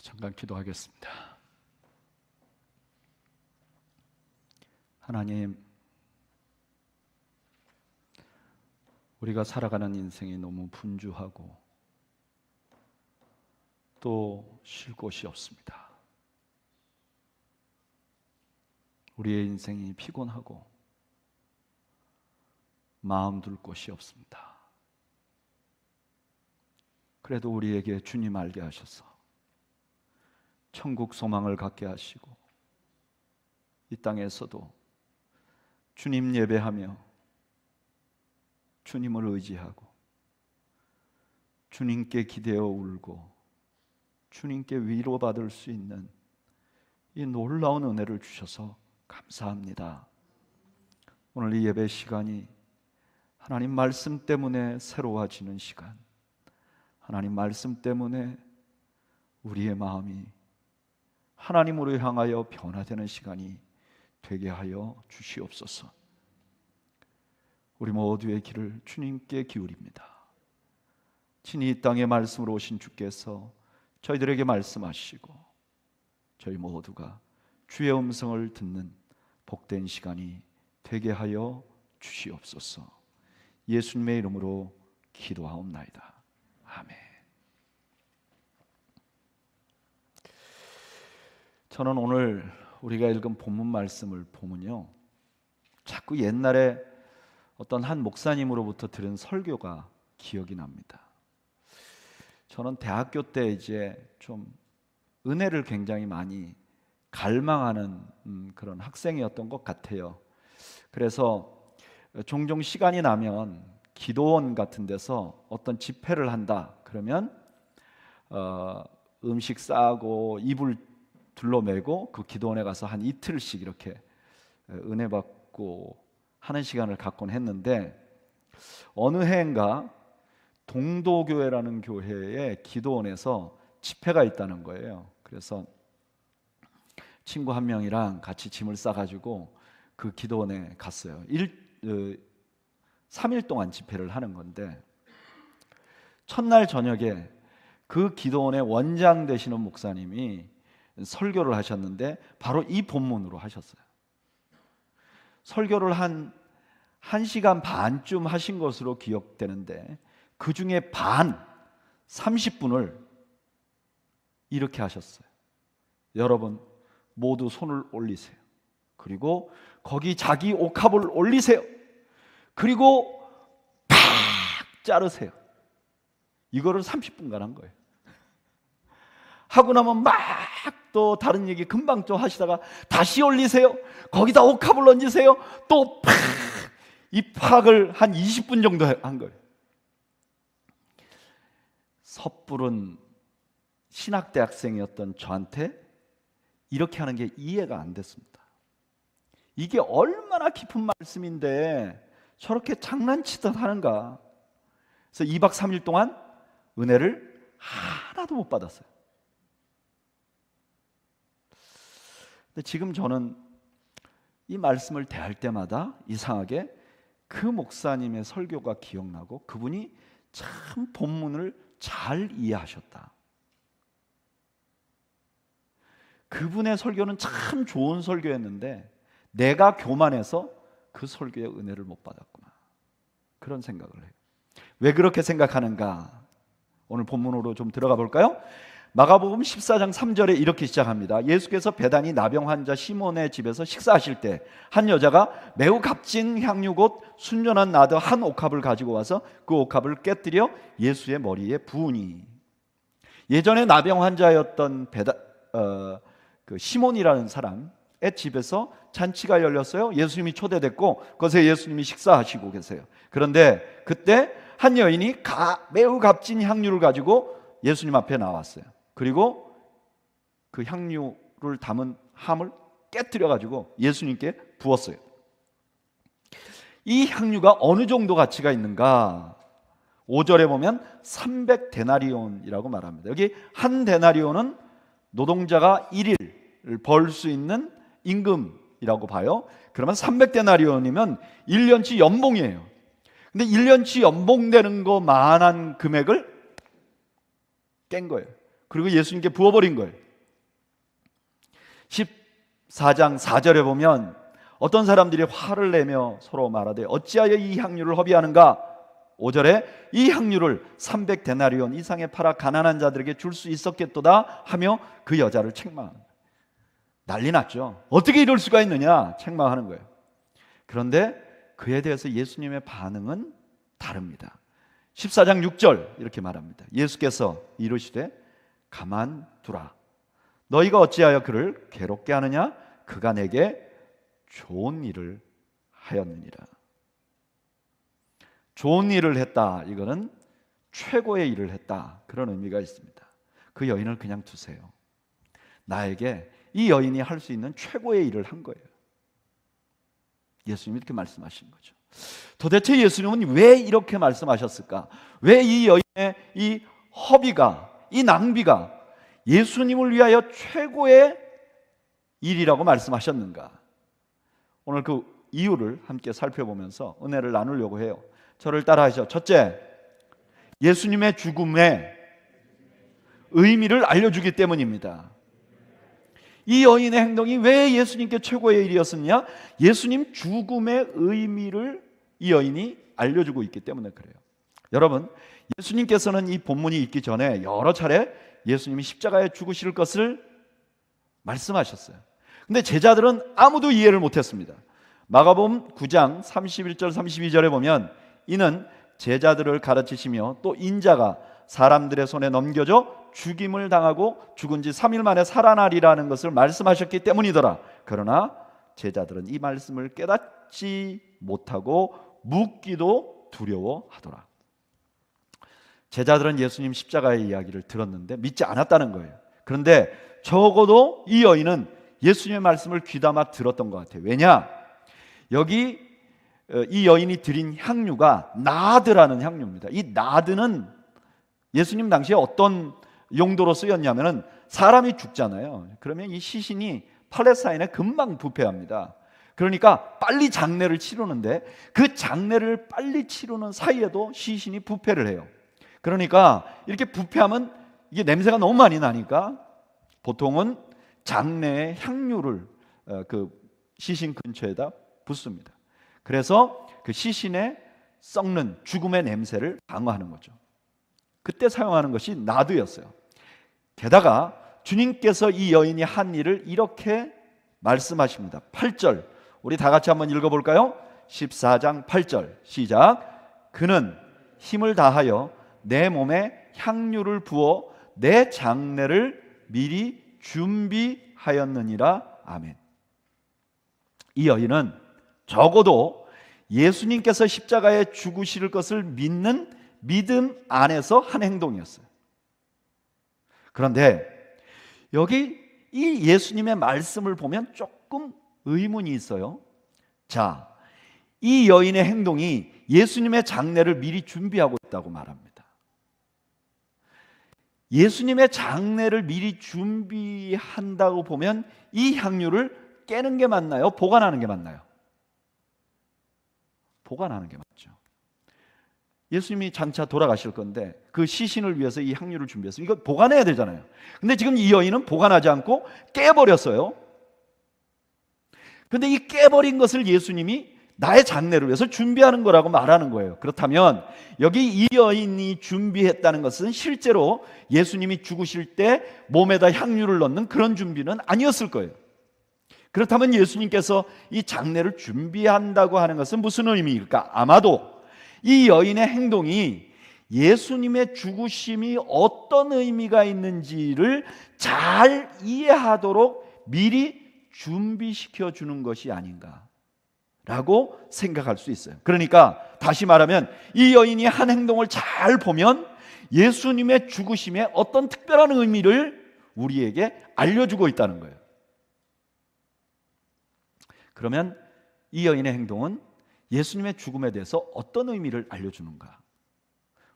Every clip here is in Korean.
잠깐 기도하겠습니다. 하나님, 우리가 살아가는 인생이 너무 분주하고 또 쉴 곳이 없습니다. 우리의 인생이 피곤하고 마음 둘 곳이 없습니다. 그래도 우리에게 주님 알게 하셔서 천국 소망을 갖게 하시고 이 땅에서도 주님 예배하며 주님을 의지하고 주님께 기대어 울고 주님께 위로받을 수 있는 이 놀라운 은혜를 주셔서 감사합니다. 오늘 이 예배 시간이 하나님 말씀 때문에 새로워지는 시간, 하나님 말씀 때문에 우리의 마음이 하나님으로 향하여 변화되는 시간이 되게 하여 주시옵소서. 우리 모두의 귀를 주님께 기울입니다. 친히 이 땅에 말씀으로 오신 주께서 저희들에게 말씀하시고 저희 모두가 주의 음성을 듣는 복된 시간이 되게 하여 주시옵소서. 예수님의 이름으로 기도하옵나이다. 아멘. 저는 오늘 우리가 읽은 본문 말씀을 보면요, 자꾸 옛날에 어떤 한 목사님으로부터 들은 설교가 기억이 납니다. 저는 대학교 때 이제 좀 은혜를 굉장히 많이 갈망하는 그런 학생이었던 것 같아요. 그래서 종종 시간이 나면 기도원 같은 데서 어떤 집회를 한다 그러면 음식 싸고 이불 둘러매고 그 기도원에 가서 한 이틀씩 이렇게 은혜 받고 하는 시간을 갖곤 했는데, 어느 해인가 동도교회라는 교회의 기도원에서 집회가 있다는 거예요. 그래서 친구 한 명이랑 같이 짐을 싸가지고 그 기도원에 갔어요. 3일 동안 집회를 하는 건데, 첫날 저녁에 그 기도원의 원장 되시는 목사님이 설교를 하셨는데 바로 이 본문으로 하셨어요. 설교를 한 1시간 반쯤 하신 것으로 기억되는데 그 중에 반 30분을 이렇게 하셨어요. 여러분 모두 손을 올리세요. 그리고 거기 자기 옥합을 올리세요. 그리고 팍 자르세요. 이거를 30분간 한 거예요. 하고 나면 막 또 다른 얘기 금방 좀 하시다가 다시 올리세요. 거기다 옥합을 얹으세요. 또 팍! 이 팍을 한 20분 정도 한 거예요. 섣부른 신학대학생이었던 저한테 이렇게 하는 게 이해가 안 됐습니다. 이게 얼마나 깊은 말씀인데 저렇게 장난치듯 하는가. 그래서 2박 3일 동안 은혜를 하나도 못 받았어요. 근데 지금 저는 이 말씀을 대할 때마다 이상하게 그 목사님의 설교가 기억나고 그분이 참 본문을 잘 이해하셨다. 그분의 설교는 참 좋은 설교였는데 내가 교만해서 그 설교의 은혜를 못 받았구나, 그런 생각을 해요. 왜 그렇게 생각하는가? 오늘 본문으로 좀 들어가 볼까요? 마가복음 14장 3절에 이렇게 시작합니다. 예수께서 배단이 나병 환자 시몬의 집에서 식사하실 때 한 여자가 매우 값진 향유 곧 순전한 나드 한 옥합을 가지고 와서 그 옥합을 깨뜨려 예수의 머리에 부으니. 예전에 나병 환자였던 그 시몬이라는 사람의 집에서 잔치가 열렸어요. 예수님이 초대됐고 그것에 예수님이 식사하시고 계세요. 그런데 그때 한 여인이 매우 값진 향유를 가지고 예수님 앞에 나왔어요. 그리고 그 향유를 담은 함을 깨뜨려 가지고 예수님께 부었어요. 이 향유가 어느 정도 가치가 있는가? 5절에 보면 300데나리온이라고 말합니다. 여기 한 데나리온은 노동자가 1일 벌 수 있는 임금이라고 봐요. 그러면 300데나리온이면 1년치 연봉이에요. 근데 1년치 연봉 되는 것만한 금액을 깬 거예요. 그리고 예수님께 부어버린 거예요. 14장 4절에 보면 어떤 사람들이 화를 내며 서로 말하되 어찌하여 이 향유를 허비하는가? 5절에 이 향유를 300데나리온 이상에 팔아 가난한 자들에게 줄 수 있었겠도다 하며 그 여자를 책망하는 거예요. 난리 났죠. 어떻게 이럴 수가 있느냐 책망하는 거예요. 그런데 그에 대해서 예수님의 반응은 다릅니다. 14장 6절 이렇게 말합니다. 예수께서 이르시되 가만두라. 너희가 어찌하여 그를 괴롭게 하느냐? 그가 내게 좋은 일을 하였느니라. 좋은 일을 했다. 이거는 최고의 일을 했다. 그런 의미가 있습니다. 그 여인을 그냥 두세요. 나에게 이 여인이 할 수 있는 최고의 일을 한 거예요. 예수님이 이렇게 말씀하신 거죠. 도대체 예수님은 왜 이렇게 말씀하셨을까? 왜 이 여인의 이 허비가, 이 낭비가 예수님을 위하여 최고의 일이라고 말씀하셨는가? 오늘 그 이유를 함께 살펴보면서 은혜를 나누려고 해요. 저를 따라하시죠. 첫째, 예수님의 죽음의 의미를 알려주기 때문입니다. 이 여인의 행동이 왜 예수님께 최고의 일이었느냐? 예수님 죽음의 의미를 이 여인이 알려주고 있기 때문에 그래요. 여러분, 예수님께서는 이 본문이 있기 전에 여러 차례 예수님이 십자가에 죽으실 것을 말씀하셨어요. 근데 제자들은 아무도 이해를 못했습니다. 마가복음 9장 31절 32절에 보면 이는 제자들을 가르치시며 또 인자가 사람들의 손에 넘겨져 죽임을 당하고 죽은 지 3일 만에 살아나리라는 것을 말씀하셨기 때문이더라. 그러나 제자들은 이 말씀을 깨닫지 못하고 묻기도 두려워하더라. 제자들은 예수님 십자가의 이야기를 들었는데 믿지 않았다는 거예요. 그런데 적어도 이 여인은 예수님의 말씀을 귀담아 들었던 것 같아요. 왜냐? 여기 이 여인이 드린 향유가 나드라는 향유입니다. 이 나드는 예수님 당시에 어떤 용도로 쓰였냐면은 사람이 죽잖아요. 그러면 이 시신이 팔레스타인에 금방 부패합니다. 그러니까 빨리 장례를 치르는데 그 장례를 빨리 치르는 사이에도 시신이 부패를 해요. 그러니까 이렇게 부패하면 이게 냄새가 너무 많이 나니까 보통은 장례에 향유를 그 시신 근처에다 붓습니다. 그래서 그 시신에 썩는 죽음의 냄새를 방어하는 거죠. 그때 사용하는 것이 나드였어요. 게다가 주님께서 이 여인이 한 일을 이렇게 말씀하십니다. 8절 우리 다 같이 한번 읽어볼까요? 14장 8절 시작. 그는 힘을 다하여 내 몸에 향유를 부어 내 장례를 미리 준비하였느니라. 아멘. 이 여인은 적어도 예수님께서 십자가에 죽으실 것을 믿는 믿음 안에서 한 행동이었어요. 그런데 여기 이 예수님의 말씀을 보면 조금 의문이 있어요. 자, 이 여인의 행동이 예수님의 장례를 미리 준비하고 있다고 말합니다. 예수님의 장례를 미리 준비한다고 보면 이 향유를 깨는 게 맞나요? 보관하는 게 맞나요? 보관하는 게 맞죠. 예수님이 장차 돌아가실 건데 그 시신을 위해서 이 향유를 준비했어요. 이거 보관해야 되잖아요. 근데 지금 이 여인은 보관하지 않고 깨버렸어요. 근데 이 깨버린 것을 예수님이 나의 장례를 위해서 준비하는 거라고 말하는 거예요. 그렇다면 여기 이 여인이 준비했다는 것은 실제로 예수님이 죽으실 때 몸에다 향유를 넣는 그런 준비는 아니었을 거예요. 그렇다면 예수님께서 이 장례를 준비한다고 하는 것은 무슨 의미일까? 아마도 이 여인의 행동이 예수님의 죽으심이 어떤 의미가 있는지를 잘 이해하도록 미리 준비시켜 주는 것이 아닌가라고 생각할 수 있어요. 그러니까 다시 말하면 이 여인이 한 행동을 잘 보면 예수님의 죽으심에 어떤 특별한 의미를 우리에게 알려주고 있다는 거예요. 그러면 이 여인의 행동은 예수님의 죽음에 대해서 어떤 의미를 알려주는가?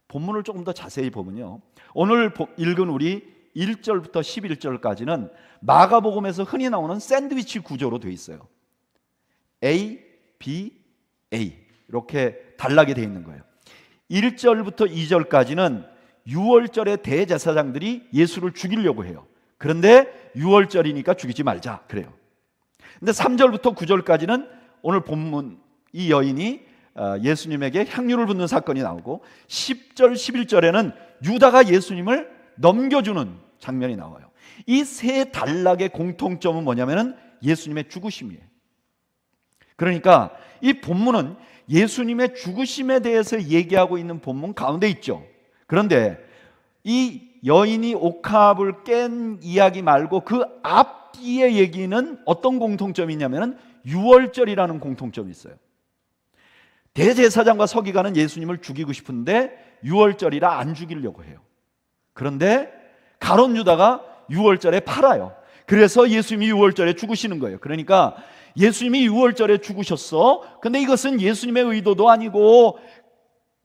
본문을 조금 더 자세히 보면요, 오늘 읽은 우리 1절부터 11절까지는 마가복음에서 흔히 나오는 샌드위치 구조로 되어 있어요. A, B, A 이렇게 단락이 되어 있는 거예요. 1절부터 2절까지는 유월절에 대제사장들이 예수를 죽이려고 해요. 그런데 유월절이니까 죽이지 말자 그래요. 근데 3절부터 9절까지는 오늘 본문 이 여인이 예수님에게 향유를 붓는 사건이 나오고 10절, 11절에는 유다가 예수님을 넘겨주는 장면이 나와요. 이 세 단락의 공통점은 뭐냐면은 예수님의 죽으심이에요. 그러니까 이 본문은 예수님의 죽으심에 대해서 얘기하고 있는 본문 가운데 있죠. 그런데 이 여인이 옥합을 깬 이야기 말고 그 앞뒤의 얘기는 어떤 공통점이 있냐면은 유월절이라는 공통점이 있어요. 대제사장과 서기관은 예수님을 죽이고 싶은데 유월절이라 안 죽이려고 해요. 그런데 가룟 유다가 유월절에 팔아요. 그래서 예수님이 유월절에 죽으시는 거예요. 그러니까 예수님이 유월절에 죽으셨어. 근데 이것은 예수님의 의도도 아니고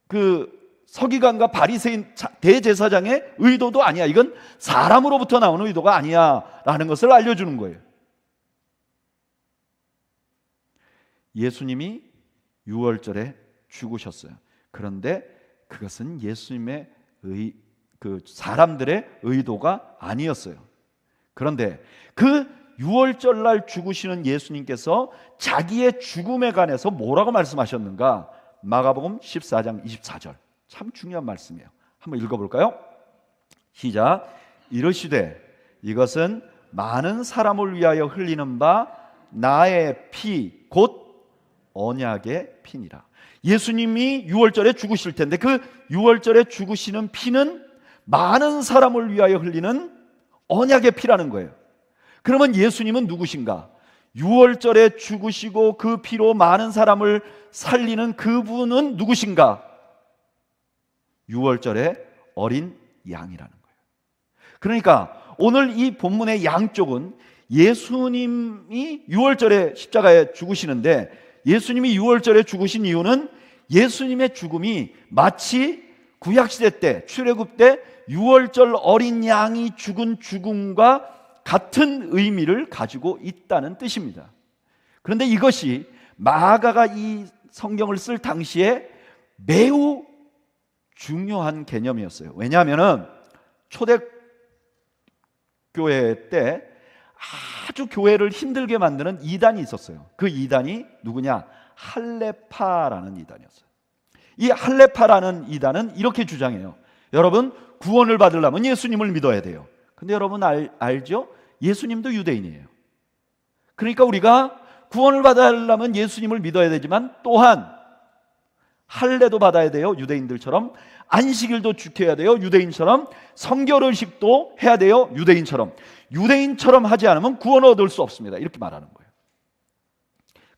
그 서기관과 바리새인 대제사장의 의도도 아니야. 이건 사람으로부터 나오는 의도가 아니야 라는 것을 알려주는 거예요. 예수님이 유월절에 죽으셨어요. 그런데 그것은 예수님의 그 사람들의 의도가 아니었어요. 그런데 그 유월절날 죽으시는 예수님께서 자기의 죽음에 관해서 뭐라고 말씀하셨는가? 마가복음 14장 24절. 참 중요한 말씀이에요. 한번 읽어볼까요? 시작. 이르시되 이것은 많은 사람을 위하여 흘리는 바 나의 피 곧 언약의 피니라. 예수님이 유월절에 죽으실 텐데 그 유월절에 죽으시는 피는 많은 사람을 위하여 흘리는 언약의 피라는 거예요. 그러면 예수님은 누구신가? 유월절에 죽으시고 그 피로 많은 사람을 살리는 그분은 누구신가? 유월절의 어린 양이라는 거예요. 그러니까 오늘 이 본문의 양쪽은 예수님이 유월절에 십자가에 죽으시는데 예수님이 유월절에 죽으신 이유는 예수님의 죽음이 마치 구약시대 때 출애굽 때 유월절 어린 양이 죽은 죽음과 같은 의미를 가지고 있다는 뜻입니다. 그런데 이것이 마가가 이 성경을 쓸 당시에 매우 중요한 개념이었어요. 왜냐하면 초대교회 때 아주 교회를 힘들게 만드는 이단이 있었어요. 그 이단이 누구냐? 할레파라는 이단이었어요. 이 할레파라는 이단은 이렇게 주장해요. 여러분, 구원을 받으려면 예수님을 믿어야 돼요. 근데 여러분 알죠? 예수님도 유대인이에요. 그러니까 우리가 구원을 받으려면 예수님을 믿어야 되지만 또한 할례도 받아야 돼요. 유대인들처럼. 안식일도 지켜야 돼요. 유대인처럼. 성결의식도 해야 돼요. 유대인처럼. 유대인처럼 하지 않으면 구원을 얻을 수 없습니다. 이렇게 말하는 거예요.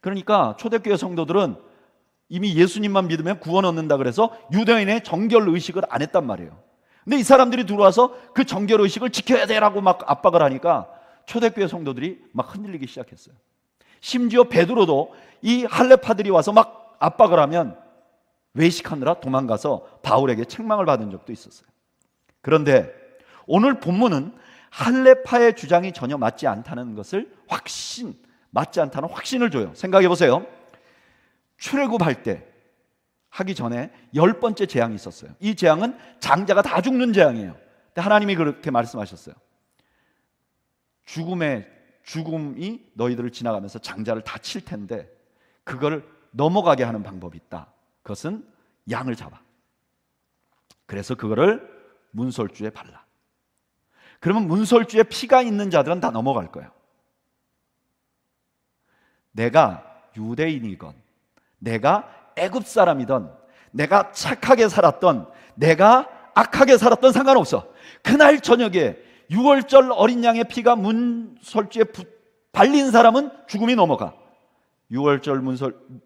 그러니까 초대교회 성도들은 이미 예수님만 믿으면 구원 얻는다 그래서 유대인의 정결의식을 안 했단 말이에요. 근데 이 사람들이 들어와서 그 정결의식을 지켜야 돼라고 막 압박을 하니까 초대교회 성도들이 막 흔들리기 시작했어요. 심지어 베드로도 이 할례파들이 와서 막 압박을 하면 외식하느라 도망가서 바울에게 책망을 받은 적도 있었어요. 그런데 오늘 본문은 할례파의 주장이 전혀 맞지 않다는 것을 맞지 않다는 확신을 줘요. 생각해 보세요. 출애굽할 때 하기 전에 10번째 재앙이 있었어요. 이 재앙은 장자가 다 죽는 재앙이에요. 근데 하나님이 그렇게 말씀하셨어요. 죽음이 너희들을 지나가면서 장자를 다 칠 텐데 그걸 넘어가게 하는 방법이 있다. 그것은 양을 잡아. 그래서 그거를 문설주에 발라. 그러면 문설주에 피가 있는 자들은 다 넘어갈 거예요. 내가 유대인이건 내가 애굽 사람이든 내가 착하게 살았던 내가 악하게 살았던 상관없어. 그날 저녁에 유월절 어린 양의 피가 문설주에 발린 사람은 죽음이 넘어가.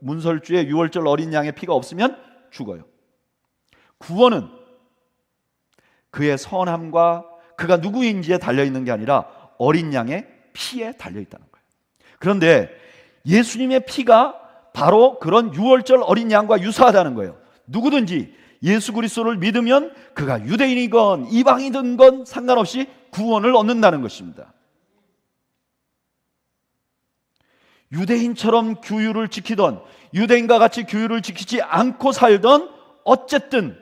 문설주에 유월절 어린 양의 피가 없으면 죽어요. 구원은 그의 선함과 그가 누구인지에 달려있는 게 아니라 어린 양의 피에 달려있다는 거예요. 그런데 예수님의 피가 바로 그런 유월절 어린 양과 유사하다는 거예요. 누구든지 예수 그리스도를 믿으면 그가 유대인이건 이방이든 건 상관없이 구원을 얻는다는 것입니다. 유대인처럼 규율을 지키던 유대인과 같이 규율을 지키지 않고 살던 어쨌든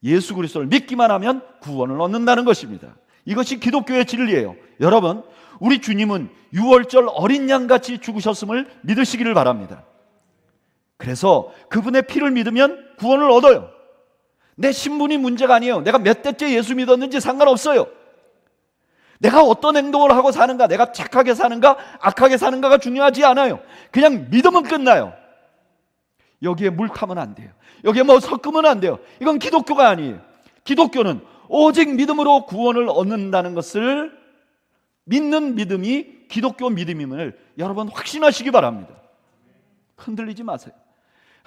예수 그리스도를 믿기만 하면 구원을 얻는다는 것입니다. 이것이 기독교의 진리예요. 여러분, 우리 주님은 유월절 어린 양같이 죽으셨음을 믿으시기를 바랍니다. 그래서 그분의 피를 믿으면 구원을 얻어요. 내 신분이 문제가 아니에요. 내가 몇 대째 예수 믿었는지 상관없어요. 내가 어떤 행동을 하고 사는가, 내가 착하게 사는가 악하게 사는가가 중요하지 않아요. 그냥 믿으면 끝나요. 여기에 물 타면 안 돼요. 여기에 뭐 섞으면 안 돼요. 이건 기독교가 아니에요. 기독교는 오직 믿음으로 구원을 얻는다는 것을 믿는 믿음이 기독교 믿음임을 여러분 확신하시기 바랍니다. 흔들리지 마세요.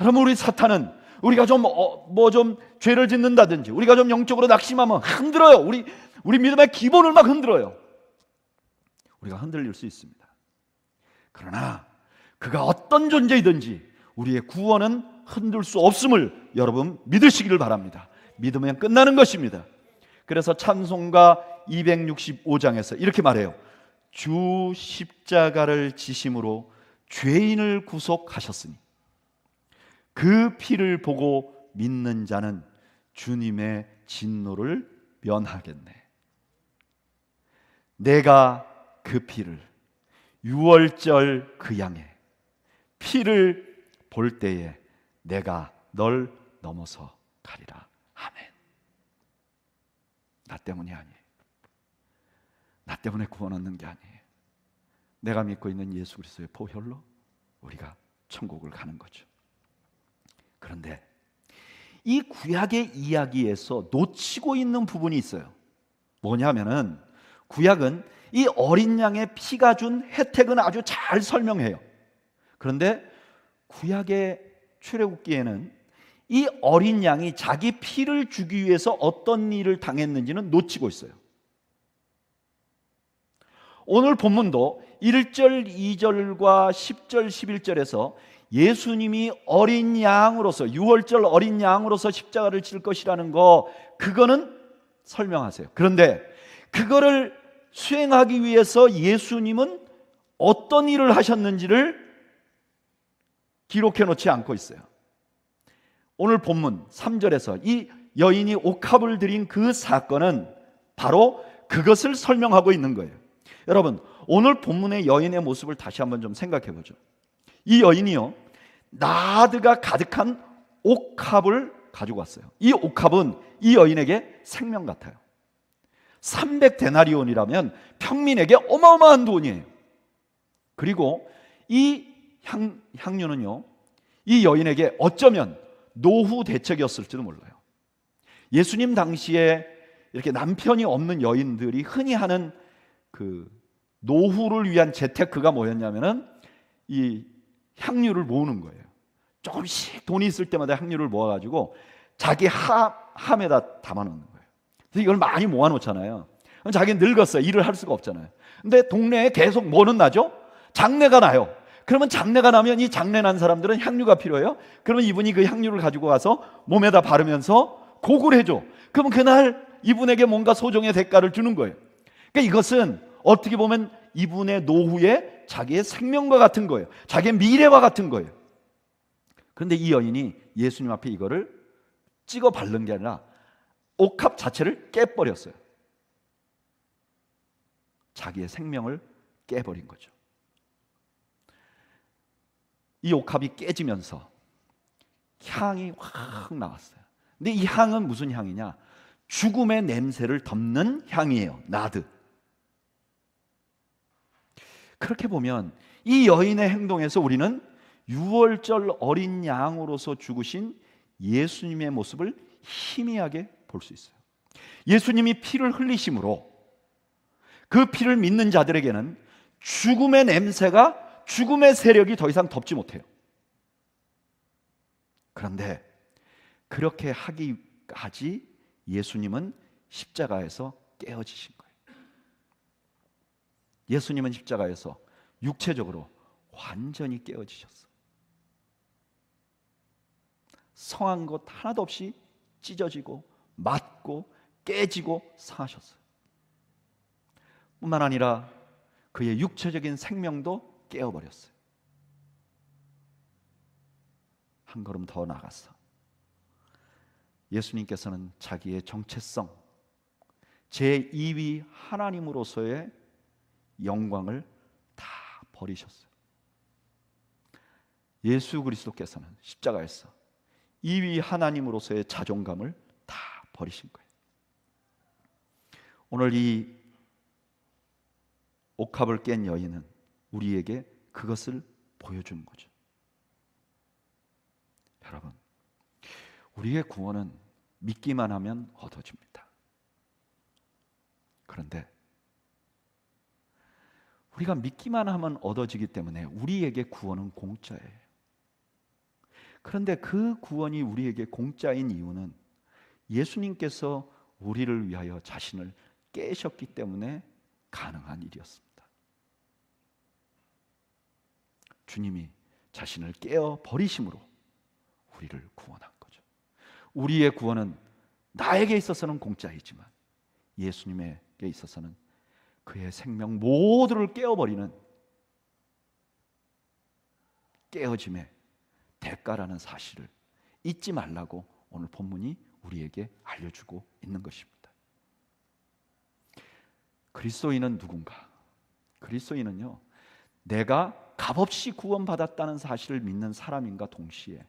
여러분, 우리 사탄은 우리가 좀 죄를 짓는다든지 우리가 좀 영적으로 낙심하면 흔들어요. 우리 믿음의 기본을 막 흔들어요. 우리가 흔들릴 수 있습니다. 그러나 그가 어떤 존재이든지 우리의 구원은 흔들 수 없음을 여러분 믿으시기를 바랍니다. 믿으면 끝나는 것입니다. 그래서 찬송가 265장에서 이렇게 말해요. 주 십자가를 지심으로 죄인을 구속하셨으니 그 피를 보고 믿는 자는 주님의 진노를 면하겠네. 내가 그 피를 유월절 그 양의 피를 볼 때에 내가 널 넘어서 가리라. 아멘. 나 때문이 아니에요. 나 때문에 구원 얻는 게 아니에요. 내가 믿고 있는 예수 그리스도의 보혈로 우리가 천국을 가는 거죠. 그런데 이 구약의 이야기에서 놓치고 있는 부분이 있어요. 뭐냐면은 구약은 이 어린 양의 피가 준 혜택은 아주 잘 설명해요. 그런데 구약의 출애굽기에는 이 어린 양이 자기 피를 주기 위해서 어떤 일을 당했는지는 놓치고 있어요. 오늘 본문도 1절, 2절과 10절, 11절에서 예수님이 어린 양으로서 유월절 어린 양으로서 십자가를 질 것이라는 거, 그거는 설명하세요. 그런데 그거를 수행하기 위해서 예수님은 어떤 일을 하셨는지를 기록해 놓지 않고 있어요. 오늘 본문 3절에서 이 여인이 옥합을 드린 그 사건은 바로 그것을 설명하고 있는 거예요. 여러분, 오늘 본문의 여인의 모습을 다시 한번 좀 생각해 보죠. 이 여인이요, 나드가 가득한 옥합을 가지고 왔어요. 이 옥합은 이 여인에게 생명 같아요. 300데나리온이라면 평민에게 어마어마한 돈이에요. 그리고 이 향유는요, 이 여인에게 어쩌면 노후 대책이었을지도 몰라요. 예수님 당시에 이렇게 남편이 없는 여인들이 흔히 하는 그 노후를 위한 재테크가 뭐였냐면은 이 향유를 모으는 거예요. 조금씩 돈이 있을 때마다 향유를 모아가지고 자기 함에다 담아놓는 거예요. 그래서 이걸 많이 모아놓잖아요. 자기는 늙었어요. 일을 할 수가 없잖아요. 근데 동네에 계속 뭐는 나죠? 장례가 나요. 그러면 장례가 나면 이 장례 난 사람들은 향유가 필요해요. 그러면 이분이 그 향유를 가지고 가서 몸에다 바르면서 곡을 해줘. 그러면 그날 이분에게 뭔가 소정의 대가를 주는 거예요. 그러니까 이것은 어떻게 보면 이분의 노후에 자기의 생명과 같은 거예요. 자기의 미래와 같은 거예요. 그런데 이 여인이 예수님 앞에 이거를 찍어 바른 게 아니라 옥합 자체를 깨버렸어요. 자기의 생명을 깨버린 거죠. 이 옥합이 깨지면서 향이 확 나왔어요. 근데 이 향은 무슨 향이냐? 죽음의 냄새를 덮는 향이에요. 나드. 그렇게 보면 이 여인의 행동에서 우리는 유월절 어린 양으로서 죽으신 예수님의 모습을 희미하게 볼 수 있어요. 예수님이 피를 흘리심으로 그 피를 믿는 자들에게는 죽음의 냄새가, 죽음의 세력이 더 이상 덮지 못해요. 그런데 그렇게 하기까지 예수님은 십자가에서 깨어지신 거예요. 예수님은 십자가에서 육체적으로 완전히 깨어지셨어요. 성한 것 하나도 없이 찢어지고 맞고 깨지고 상하셨어요. 뿐만 아니라 그의 육체적인 생명도 깨어버렸어요. 한 걸음 더 나갔어. 예수님께서는 자기의 정체성, 제2위 하나님으로서의 영광을 다 버리셨어요. 예수 그리스도께서는 십자가에서 2위 하나님으로서의 자존감을 다 버리신 거예요. 오늘 이 옥합을 깬 여인은 우리에게 그것을 보여주는 거죠. 여러분, 우리의 구원은 믿기만 하면 얻어집니다. 그런데 우리가 믿기만 하면 얻어지기 때문에 우리에게 구원은 공짜예요. 그런데 그 구원이 우리에게 공짜인 이유는 예수님께서 우리를 위하여 자신을 깨셨기 때문에 가능한 일이었습니다. 주님이 자신을 깨어 버리심으로 우리를 구원한 거죠. 우리의 구원은 나에게 있어서는 공짜이지만 예수님에게 있어서는 그의 생명 모두를 깨어버리는 깨어짐의 대가라는 사실을 잊지 말라고 오늘 본문이 우리에게 알려주고 있는 것입니다. 그리스도인은 누군가? 그리스도인은요, 내가 값없이 구원받았다는 사실을 믿는 사람인가 동시에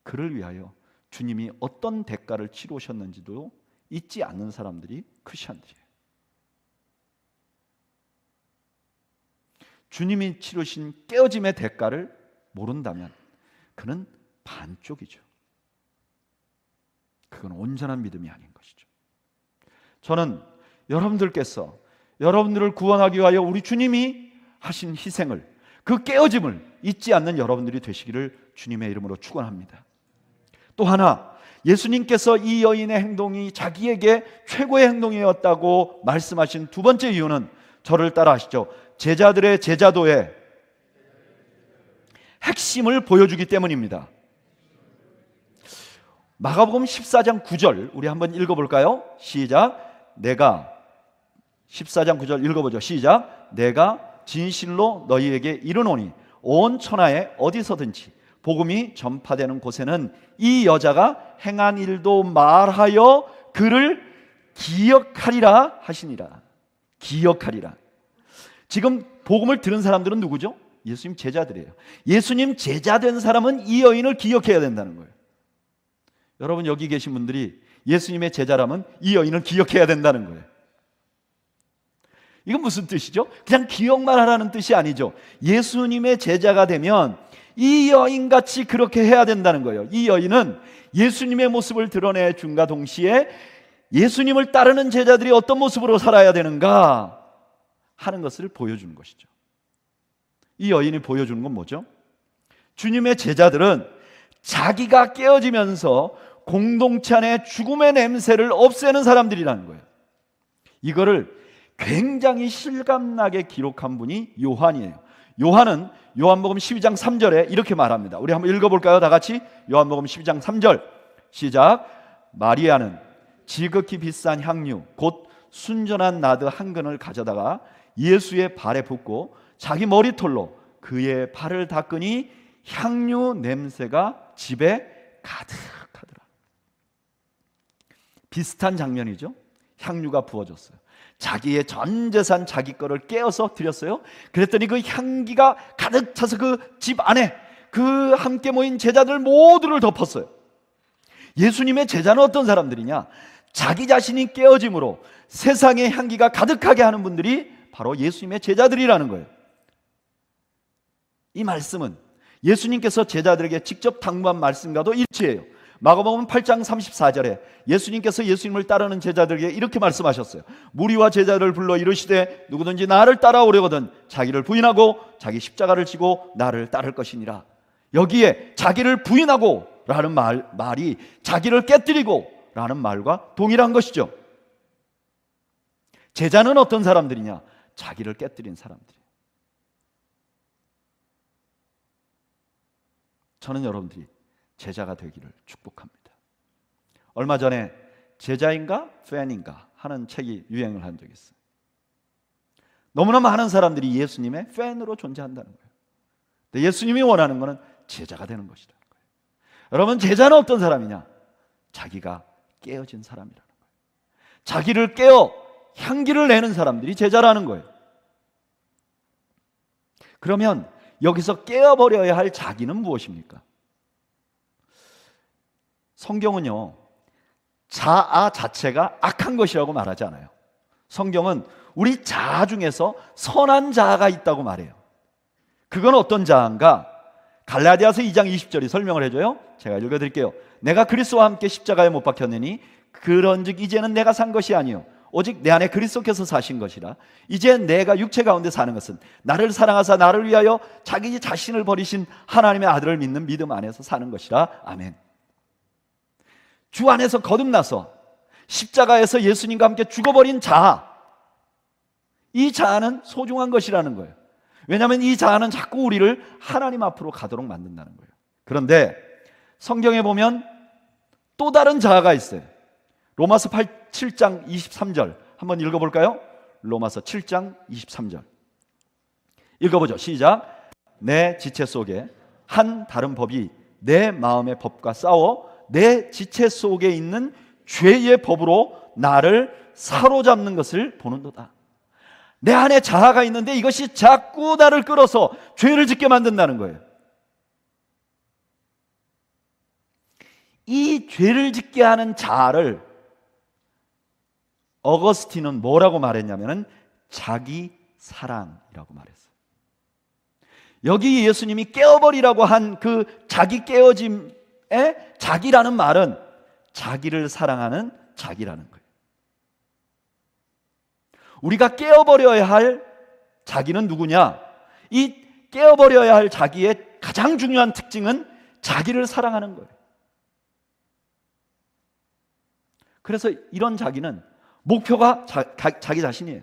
그를 위하여 주님이 어떤 대가를 치르셨는지도 잊지 않는 사람들이 크리스천들이에요. 주님이 치르신 깨어짐의 대가를 모른다면 그는 반쪽이죠. 그건 온전한 믿음이 아닌 것이죠. 저는 여러분들께서 여러분들을 구원하기 위하여 우리 주님이 하신 희생을, 그 깨어짐을 잊지 않는 여러분들이 되시기를 주님의 이름으로 축원합니다. 또 하나, 예수님께서 이 여인의 행동이 자기에게 최고의 행동이었다고 말씀하신 두 번째 이유는 저를 따라 하시죠. 제자들의 제자도의 핵심을 보여주기 때문입니다. 마가복음 14장 9절 우리 한번 읽어볼까요? 시작. 내가 14장 9절 읽어보죠. 시작. 내가 진실로 너희에게 이르노니 온 천하에 어디서든지 복음이 전파되는 곳에는 이 여자가 행한 일도 말하여 그를 기억하리라 하시니라. 기억하리라. 지금 복음을 들은 사람들은 누구죠? 예수님 제자들이에요. 예수님 제자된 사람은 이 여인을 기억해야 된다는 거예요. 여러분 여기 계신 분들이 예수님의 제자라면 이 여인을 기억해야 된다는 거예요. 이건 무슨 뜻이죠? 그냥 기억만 하라는 뜻이 아니죠. 예수님의 제자가 되면 이 여인같이 그렇게 해야 된다는 거예요. 이 여인은 예수님의 모습을 드러내 준과 동시에 예수님을 따르는 제자들이 어떤 모습으로 살아야 되는가 하는 것을 보여주는 것이죠. 이 여인이 보여주는 건 뭐죠? 주님의 제자들은 자기가 깨어지면서 공동체 안에 죽음의 냄새를 없애는 사람들이라는 거예요. 이거를 굉장히 실감나게 기록한 분이 요한이에요. 요한은 요한복음 12장 3절에 이렇게 말합니다. 우리 한번 읽어볼까요? 다 같이 요한복음 12장 3절 시작. 마리아는 지극히 비싼 향유 곧 순전한 나드 한 근을 가져다가 예수의 발에 붓고 자기 머리털로 그의 발을 닦으니 향유 냄새가 집에 가득하더라. 비슷한 장면이죠. 향유가 부어졌어요. 자기의 전 재산 자기 거를 깨어서 드렸어요. 그랬더니 그 향기가 가득 차서 그 집 안에 그 함께 모인 제자들 모두를 덮었어요. 예수님의 제자는 어떤 사람들이냐? 자기 자신이 깨어짐으로 세상의 향기가 가득하게 하는 분들이 바로 예수님의 제자들이라는 거예요. 이 말씀은 예수님께서 제자들에게 직접 당부한 말씀과도 일치해요. 마가복음 8장 34절에 예수님께서 예수님을 따르는 제자들에게 이렇게 말씀하셨어요. 무리와 제자를 불러 이르시되 누구든지 나를 따라오려거든 자기를 부인하고 자기 십자가를 지고 나를 따를 것이니라. 여기에 자기를 부인하고 라는 말이 자기를 깨뜨리고 라는 말과 동일한 것이죠. 제자는 어떤 사람들이냐? 자기를 깨뜨린 사람들이에요. 저는 여러분들이 제자가 되기를 축복합니다. 얼마 전에 제자인가 팬인가 하는 책이 유행을 한 적이 있어요. 너무나 많은 사람들이 예수님의 팬으로 존재한다는 거예요. 근데 예수님이 원하는 것은 제자가 되는 것이라는 거예요. 여러분 제자는 어떤 사람이냐? 자기가 깨어진 사람이라는 거예요. 자기를 깨어 향기를 내는 사람들이 제자라는 거예요. 그러면 여기서 깨어버려야 할 자기는 무엇입니까? 성경은요, 자아 자체가 악한 것이라고 말하지 않아요. 성경은 우리 자아 중에서 선한 자아가 있다고 말해요. 그건 어떤 자아인가? 갈라디아서 2장 20절이 설명을 해줘요. 제가 읽어드릴게요. 내가 그리스도와 함께 십자가에 못 박혔느니 그런즉 이제는 내가 산 것이 아니요 오직 내 안에 그리스도께서 사신 것이라. 이제 내가 육체 가운데 사는 것은 나를 사랑하사 나를 위하여 자기 자신을 버리신 하나님의 아들을 믿는 믿음 안에서 사는 것이라. 아멘. 주 안에서 거듭나서 십자가에서 예수님과 함께 죽어버린 자아, 이 자아는 소중한 것이라는 거예요. 왜냐하면 이 자아는 자꾸 우리를 하나님 앞으로 가도록 만든다는 거예요. 그런데 성경에 보면 또 다른 자아가 있어요. 로마서 7장 23절 한번 읽어볼까요? 로마서 7장 23절 읽어보죠. 시작. 내 지체 속에 한 다른 법이 내 마음의 법과 싸워 내 지체 속에 있는 죄의 법으로 나를 사로잡는 것을 보는도다. 내 안에 자아가 있는데 이것이 자꾸 나를 끌어서 죄를 짓게 만든다는 거예요. 이 죄를 짓게 하는 자아를 어거스틴은 뭐라고 말했냐면 자기 사랑이라고 말했어요. 여기 예수님이 깨어버리라고 한 그 자기 깨어짐의 자기라는 말은 자기를 사랑하는 자기라는 거예요. 우리가 깨어버려야 할 자기는 누구냐? 이 깨어버려야 할 자기의 가장 중요한 특징은 자기를 사랑하는 거예요. 그래서 이런 자기는 목표가 자기 자신이에요.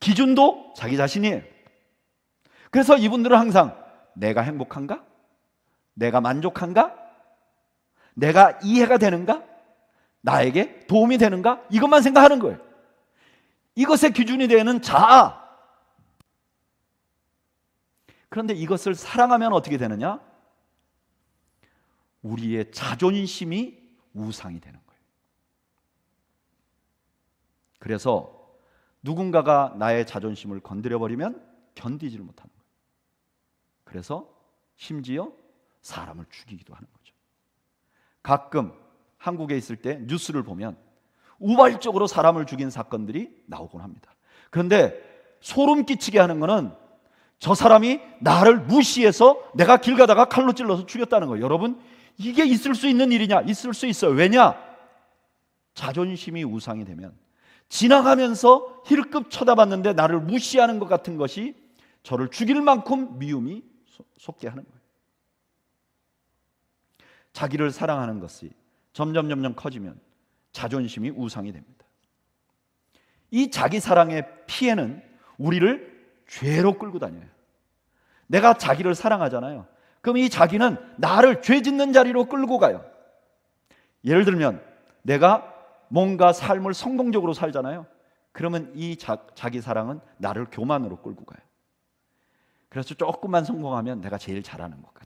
기준도 자기 자신이에요. 그래서 이분들은 항상 내가 행복한가? 내가 만족한가? 내가 이해가 되는가? 나에게 도움이 되는가? 이것만 생각하는 거예요. 이것의 기준이 되는 자아. 그런데 이것을 사랑하면 어떻게 되느냐? 우리의 자존심이 우상이 되는 거예요. 그래서 누군가가 나의 자존심을 건드려버리면 견디지를 못하는 거예요. 그래서 심지어 사람을 죽이기도 하는 거죠. 가끔 한국에 있을 때 뉴스를 보면 우발적으로 사람을 죽인 사건들이 나오곤 합니다. 그런데 소름 끼치게 하는 것은 저 사람이 나를 무시해서 내가 길 가다가 칼로 찔러서 죽였다는 거예요. 여러분, 이게 있을 수 있는 일이냐? 있을 수 있어요. 왜냐? 자존심이 우상이 되면 지나가면서 힐끗 쳐다봤는데 나를 무시하는 것 같은 것이 저를 죽일 만큼 미움이 솟게 하는 거예요. 자기를 사랑하는 것이 점점 커지면 자존심이 우상이 됩니다. 이 자기 사랑의 피해는 우리를 죄로 끌고 다녀요. 내가 자기를 사랑하잖아요. 그럼 이 자기는 나를 죄 짓는 자리로 끌고 가요. 예를 들면 내가 뭔가 삶을 성공적으로 살잖아요. 그러면 이 자기 사랑은 나를 교만으로 끌고 가요. 그래서 조금만 성공하면 내가 제일 잘하는 것 같아.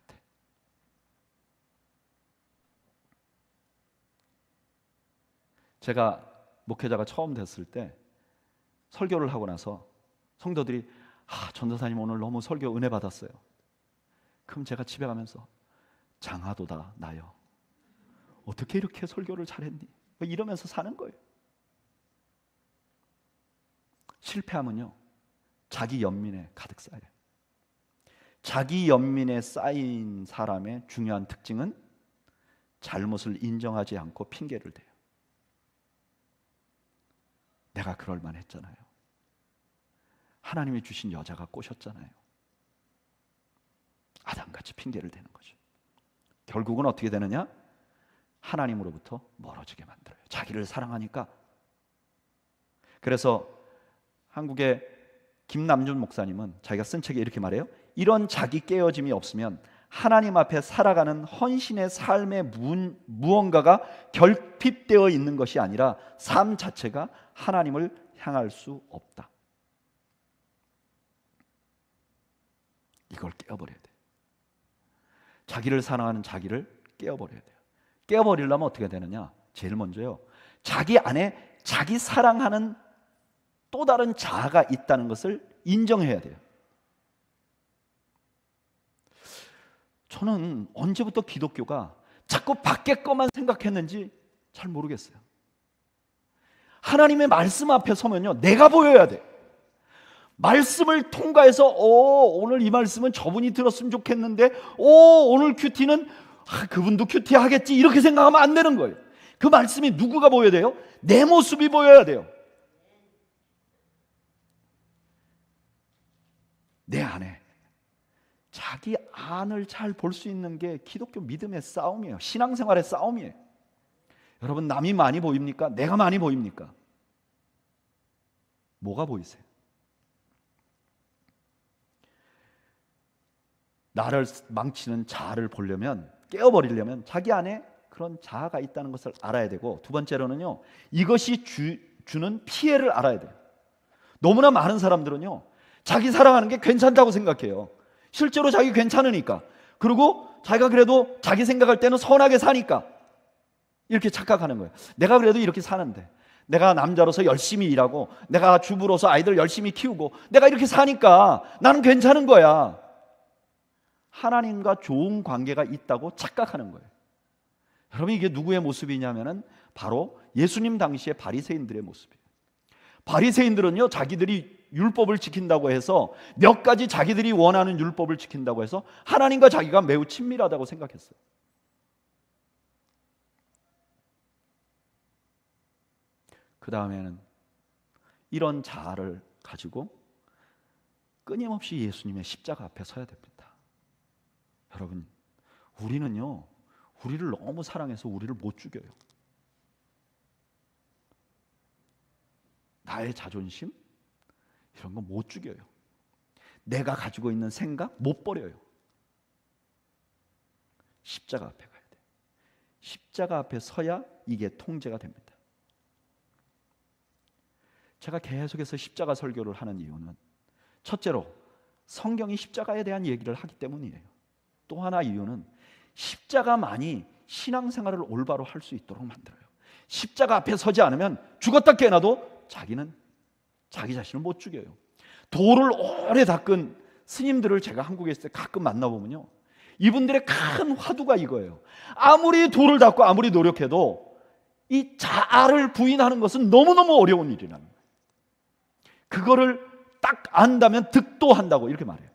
제가 목회자가 처음 됐을 때 설교를 하고 나서 성도들이 전도사님 오늘 너무 설교 은혜 받았어요. 그럼 제가 집에 가면서 장하도다 나여 어떻게 이렇게 설교를 잘했니? 이러면서 사는 거예요. 실패하면요 자기 연민에 가득 쌓여요. 자기 연민에 쌓인 사람의 중요한 특징은 잘못을 인정하지 않고 핑계를 대요. 내가 그럴 만했잖아요. 하나님이 주신 여자가 꼬셨잖아요. 아담같이 핑계를 대는 거죠. 결국은 어떻게 되느냐? 하나님으로부터 멀어지게 만들어요. 자기를 사랑하니까. 그래서 한국의 김남준 목사님은 자기가 쓴 책에 이렇게 말해요. 이런 자기 깨어짐이 없으면 하나님 앞에 살아가는 헌신의 삶의 무언가가 결핍되어 있는 것이 아니라 삶 자체가 하나님을 향할 수 없다. 이걸 깨어버려야 돼요. 자기를 사랑하는 자기를 깨어버려야 돼요. 깨어버리려면 어떻게 되느냐? 제일 먼저요, 자기 안에 자기 사랑하는 또 다른 자아가 있다는 것을 인정해야 돼요. 저는 언제부터 기독교가 자꾸 밖에 것만 생각했는지 잘 모르겠어요. 하나님의 말씀 앞에 서면요, 내가 보여야 돼. 말씀을 통과해서 오늘 이 말씀은 저분이 들었으면 좋겠는데 오늘 큐티는 그분도 큐티 하겠지, 이렇게 생각하면 안 되는 거예요. 그 말씀이 누구가 보여야 돼요? 내 모습이 보여야 돼요. 내 안에 자기 안을 잘 볼 수 있는 게 기독교 믿음의 싸움이에요. 신앙생활의 싸움이에요. 여러분, 남이 많이 보입니까? 내가 많이 보입니까? 뭐가 보이세요? 나를 망치는 자아를 보려면, 깨어버리려면 자기 안에 그런 자아가 있다는 것을 알아야 되고, 두 번째로는요, 이것이 주는 피해를 알아야 돼요. 너무나 많은 사람들은요, 자기 사랑하는 게 괜찮다고 생각해요. 실제로 자기 괜찮으니까, 그리고 자기가 그래도 자기 생각할 때는 선하게 사니까 이렇게 착각하는 거예요. 내가 그래도 이렇게 사는데, 내가 남자로서 열심히 일하고, 내가 주부로서 아이들 열심히 키우고, 내가 이렇게 사니까 나는 괜찮은 거야. 하나님과 좋은 관계가 있다고 착각하는 거예요. 여러분, 이게 누구의 모습이냐면은 바로 예수님 당시의 바리새인들의 모습이에요. 바리새인들은요, 자기들이 율법을 지킨다고 해서, 몇 가지 자기들이 원하는 율법을 지킨다고 해서 하나님과 자기가 매우 친밀하다고 생각했어요. 그 다음에는 이런 자아를 가지고 끊임없이 예수님의 십자가 앞에 서야 됩니다. 여러분, 우리는요, 우리를 너무 사랑해서 우리를 못 죽여요. 나의 자존심 이런 거 못 죽여요. 내가 가지고 있는 생각 못 버려요. 십자가 앞에 가야 돼. 십자가 앞에 서야 이게 통제가 됩니다. 제가 계속해서 십자가 설교를 하는 이유는, 첫째로 성경이 십자가에 대한 얘기를 하기 때문이에요. 또 하나 이유는 십자가만이 신앙생활을 올바로 할 수 있도록 만들어요. 십자가 앞에 서지 않으면 죽었다 깨어나도 자기는 자기 자신을 못 죽여요. 돌을 오래 닦은 스님들을 제가 한국에 있을 때 가끔 만나보면요, 이분들의 큰 화두가 이거예요. 아무리 돌을 닦고 아무리 노력해도 이 자아를 부인하는 것은 너무너무 어려운 일이라는 거예요. 그거를 딱 안다면 득도한다고 이렇게 말해요.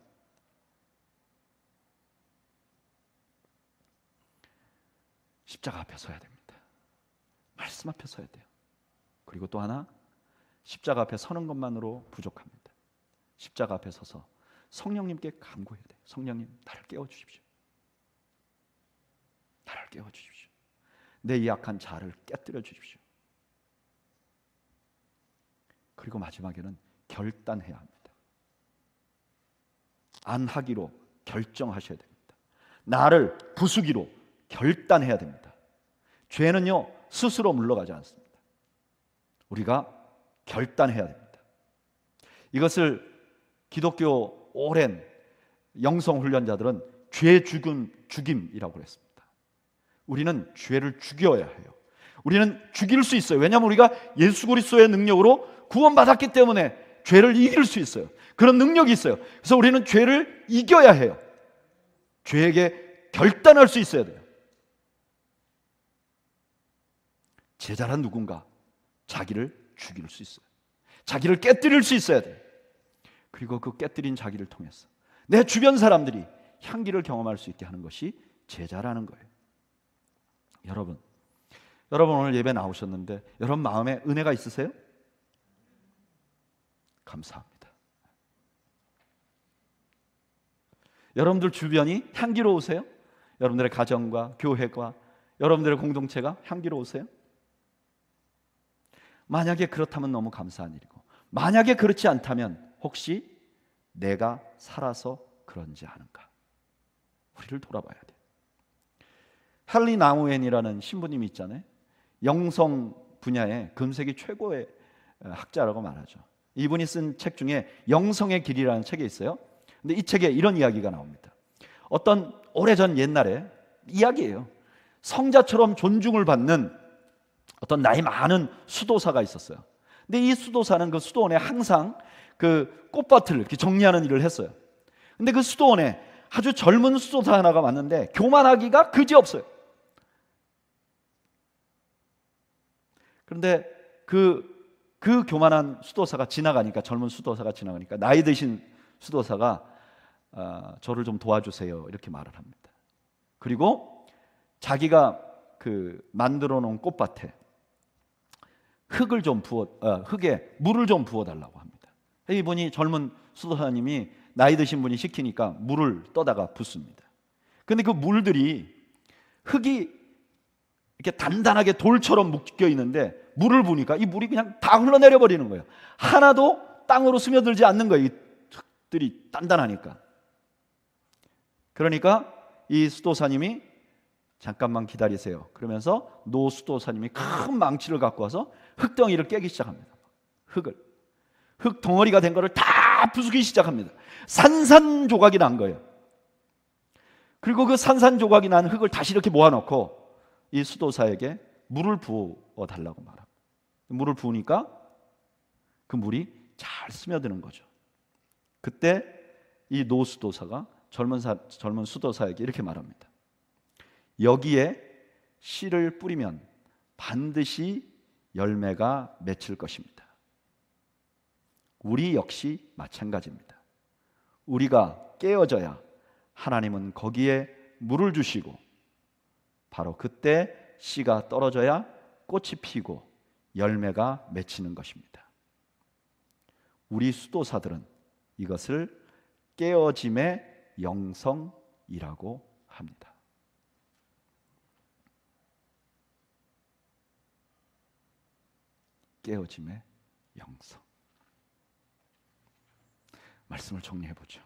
십자가 앞에 서야 됩니다. 말씀 앞에 서야 돼요. 그리고 또 하나, 십자가 앞에 서는 것만으로 부족합니다. 십자가 앞에 서서 성령님께 간구해야 돼요. 성령님, 나를 깨워주십시오. 나를 깨워주십시오. 내 이 약한 자아를 깨뜨려 주십시오. 그리고 마지막에는 결단해야 합니다. 안 하기로 결정하셔야 됩니다. 나를 부수기로 결단해야 됩니다. 죄는요, 스스로 물러가지 않습니다. 우리가 결단해야 됩니다. 이것을 기독교 오랜 영성 훈련자들은 죄 죽임이라고 했습니다. 우리는 죄를 죽여야 해요. 우리는 죽일 수 있어요. 왜냐하면 우리가 예수 그리스도의 능력으로 구원받았기 때문에 죄를 이길 수 있어요. 그런 능력이 있어요. 그래서 우리는 죄를 이겨야 해요. 죄에게 결단할 수 있어야 돼요. 제자란 누군가 자기를 죽일 수 있어요. 자기를 깨뜨릴 수 있어야 돼요. 그리고 그 깨뜨린 자기를 통해서 내 주변 사람들이 향기를 경험할 수 있게 하는 것이 제자라는 거예요. 여러분 오늘 예배 나오셨는데 여러분 마음에 은혜가 있으세요? 감사합니다. 여러분들 주변이 향기로우세요? 여러분들의 가정과 교회가, 여러분들의 공동체가 향기로우세요? 만약에 그렇다면 너무 감사한 일이고, 만약에 그렇지 않다면 혹시 내가 살아서 그런지 아는가? 우리를 돌아봐야 돼요. 할리 나우엔이라는 신부님이 있잖아요. 영성 분야의 금세기 최고의 학자라고 말하죠. 이분이 쓴 책 중에 영성의 길이라는 책이 있어요. 근데 이 책에 이런 이야기가 나옵니다. 어떤 오래전 옛날에 이야기예요. 성자처럼 존중을 받는 어떤 나이 많은 수도사가 있었어요. 근데 이 수도사는 그 수도원에 항상 그 꽃밭을 이렇게 정리하는 일을 했어요. 근데 그 수도원에 아주 젊은 수도사 하나가 왔는데 교만하기가 그지없어요. 그런데 그 교만한 수도사가 지나가니까, 젊은 수도사가 지나가니까 나이 드신 수도사가 저를 좀 도와주세요 이렇게 말을 합니다. 그리고 자기가 그 만들어 놓은 꽃밭에 흙에 물을 좀 부어 달라고 합니다. 이분이, 젊은 수도사님이 나이 드신 분이 시키니까 물을 떠다가 붓습니다. 근데 그 물들이, 흙이 이렇게 단단하게 돌처럼 묶여 있는데 물을 부니까 이 물이 그냥 다 흘러내려 버리는 거예요. 하나도 땅으로 스며들지 않는 거예요. 이 흙들이 단단하니까. 그러니까 이 수도사님이 잠깐만 기다리세요 그러면서 노 수도사님이 큰 망치를 갖고 와서 흙덩이를 깨기 시작합니다. 흙 덩어리가 된 거를 다 부수기 시작합니다. 산산조각이 난 거예요. 그리고 그 산산조각이 난 흙을 다시 이렇게 모아놓고 이 수도사에게 물을 부어 달라고 말합니다. 물을 부으니까 그 물이 잘 스며드는 거죠. 그때 이 노 수도사가 젊은 수도사에게 이렇게 말합니다. 여기에 씨를 뿌리면 반드시 열매가 맺힐 것입니다. 우리 역시 마찬가지입니다. 우리가 깨어져야 하나님은 거기에 물을 주시고 바로 그때 씨가 떨어져야 꽃이 피고 열매가 맺히는 것입니다. 우리 수도사들은 이것을 깨어짐의 영성이라고 합니다. 깨어짐의 영성. 말씀을 정리해 보죠.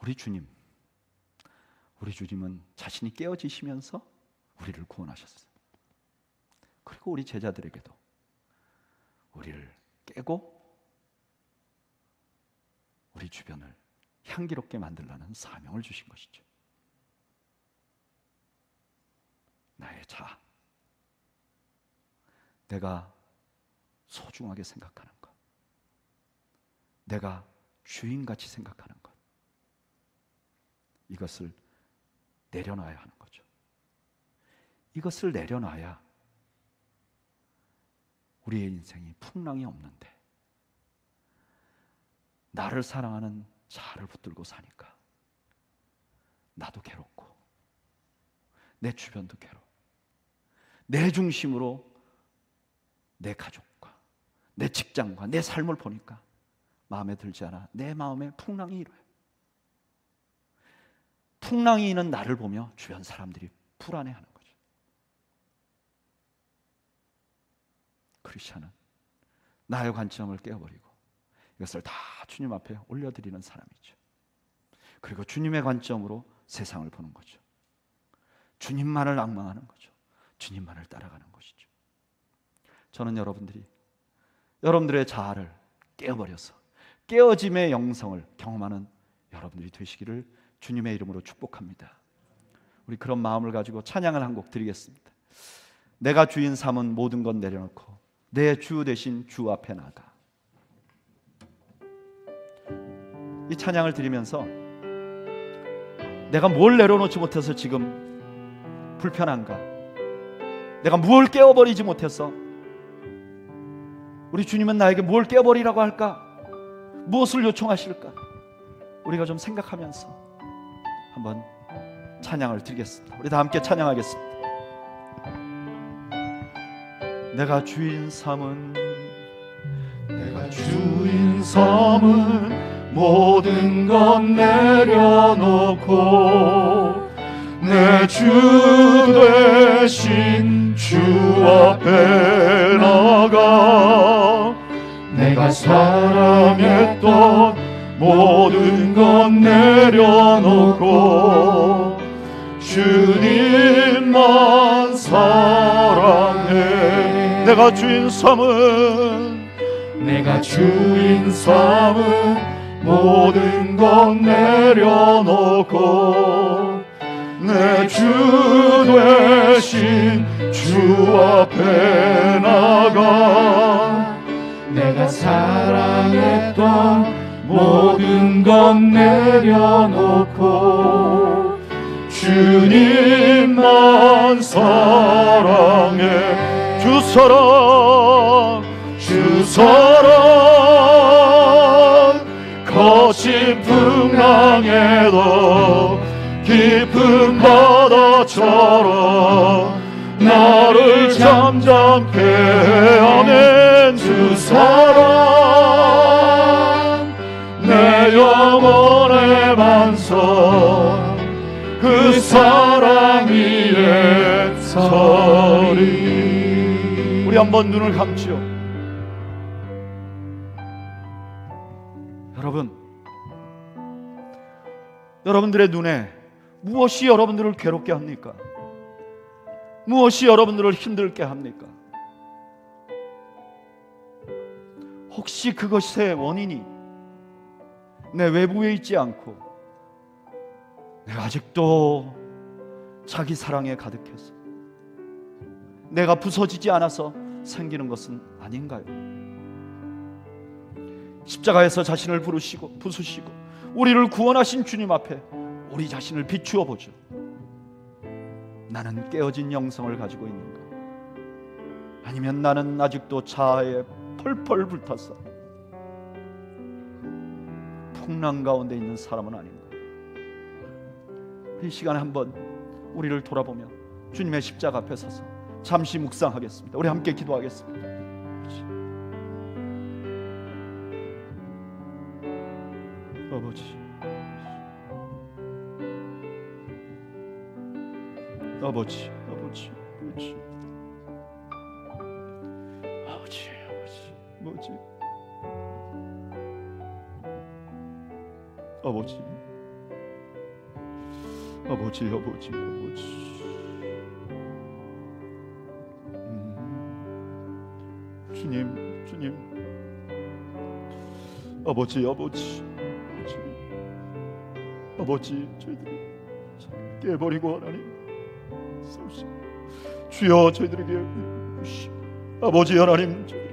우리 주님은 자신이 깨어지시면서 우리를 구원하셨어요. 그리고 우리 제자들에게도 우리를 깨고 우리 주변을 향기롭게 만들라는 사명을 주신 것이죠. 나의 자아, 내가 소중하게 생각하는 것, 내가 주인같이 생각하는 것, 이것을 내려놔야 하는 거죠. 이것을 내려놔야 우리의 인생이 풍랑이 없는데, 나를 사랑하는 자아를 붙들고 사니까 나도 괴롭고 내 주변도 괴롭고 내 중심으로 내 가족과 내 직장과 내 삶을 보니까 마음에 들지 않아 내 마음에 풍랑이 일어요. 풍랑이 있는 나를 보며 주변 사람들이 불안해하는 거죠. 크리스찬은 나의 관점을 깨어버리고 이것을 다 주님 앞에 올려드리는 사람이죠. 그리고 주님의 관점으로 세상을 보는 거죠. 주님만을 앙망하는 거죠. 주님만을 따라가는 것이죠. 저는 여러분들의 자아를 깨어버려서 깨어짐의 영성을 경험하는 여러분들이 되시기를 주님의 이름으로 축복합니다. 우리 그런 마음을 가지고 찬양을 한 곡 드리겠습니다. 내가 주인 삼은 모든 것 내려놓고 내 주 대신 주 앞에 나가. 이 찬양을 드리면서 내가 뭘 내려놓지 못해서 지금 불편한가, 내가 무엇을 깨어버리지 못해서, 우리 주님은 나에게 뭘 깨어버리라고 할까, 무엇을 요청하실까, 우리가 좀 생각하면서 한번 찬양을 드리겠습니다. 우리 다 함께 찬양하겠습니다. 내가 주인 삼은 모든 것 내려놓고 내 주 대신 주 앞에 나가. 내가 사랑했던 모든 것 내려놓고 주님만 사랑해. 내가 주인 삼은 모든 것 내려놓고 내 주 되신 주 앞에 나가 내가 사랑했던 모든 것 내려놓고 주님만 사랑해. 주 사랑 거친 풍랑에도 깊은 바다처럼 나를 잠잠케 해. 아멘. 주 사랑 내 영혼의 반석 그 사랑 위에 서리. 우리 한번 눈을 감지요. 여러분들의 눈에 무엇이 여러분들을 괴롭게 합니까? 무엇이 여러분들을 힘들게 합니까? 혹시 그것의 원인이 내 외부에 있지 않고 내가 아직도 자기 사랑에 가득해서 내가 부서지지 않아서 생기는 것은 아닌가요? 십자가에서 자신을 부수시고 우리를 구원하신 주님 앞에 우리 자신을 비추어 보죠. 나는 깨어진 영성을 가지고 있는가? 아니면 나는 아직도 자아에 펄펄 불타서 풍랑 가운데 있는 사람은 아닌가? 이 시간에 한번 우리를 돌아보며 주님의 십자가 앞에 서서 잠시 묵상하겠습니다. 우리 함께 기도하겠습니다. 아버지 주님 아버지 저희들이 깨버리고 하나님 주여 저희들에게 아버지 하나님 저희들에게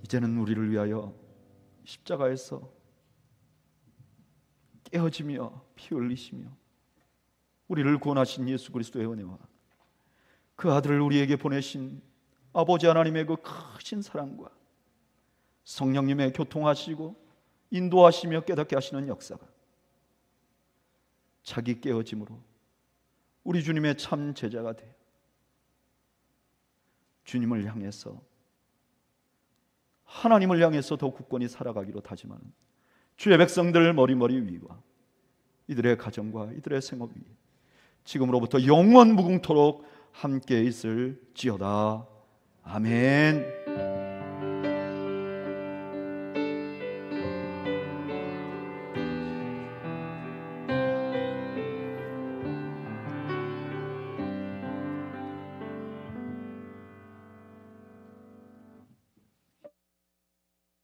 이제는 우리를 위하여 십자가에서 깨어지며 피 흘리시며 우리를 구원하신 예수 그리스도의 은혜와 그 아들을 우리에게 보내신 아버지 하나님의 그 크신 사랑과 성령님의 교통하시고 인도하시며 깨닫게 하시는 역사가 자기 깨어짐으로 우리 주님의 참 제자가 되어 주님을 향해서 하나님을 향해서 더 굳건히 살아가기로 다짐하는 주의 백성들 머리머리 위와 이들의 가정과 이들의 생업 위에 지금으로부터 영원 무궁토록 함께 있을지어다. 아멘.